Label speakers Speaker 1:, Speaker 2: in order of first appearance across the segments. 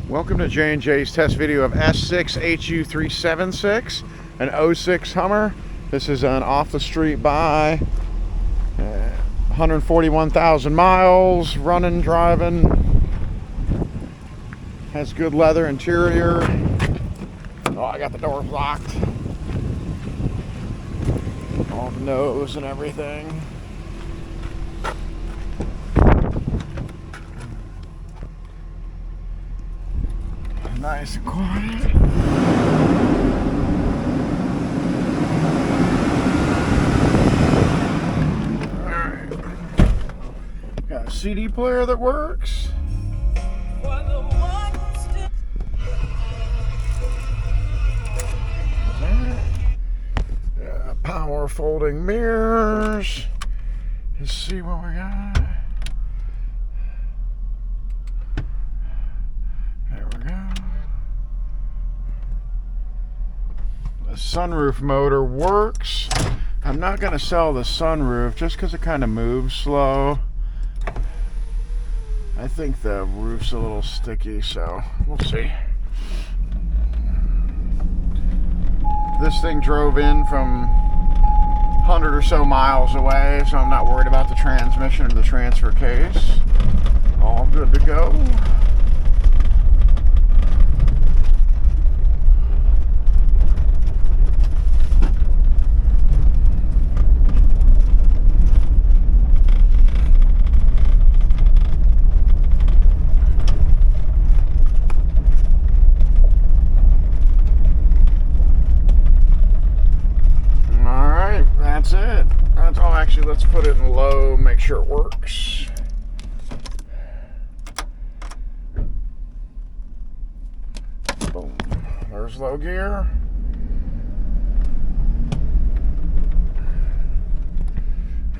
Speaker 1: Welcome to J&J's test video of S6HU376, an 06 Hummer. This is an off-the-street buy, 141,000 miles, running, driving. Has good leather interior. Oh, I got the door locked. All the nose and everything. Nice and quiet. Alright. Got a CD player that works. Power folding mirrors. Let's see what we got. Sunroof motor works. I'm not going to sell the sunroof just because it kind of moves slow. I think the roof's a little sticky, so we'll see. This thing drove in from 100 or so miles away, so I'm not worried about the transmission or the transfer case. All good to go. That's it. That's all. Actually, let's put it in low, make sure it works. Boom. There's low gear.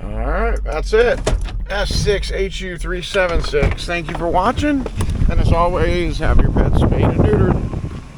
Speaker 1: Alright, that's it. S6HU376. Thank you for watching. And as always, have your pets spayed and neutered.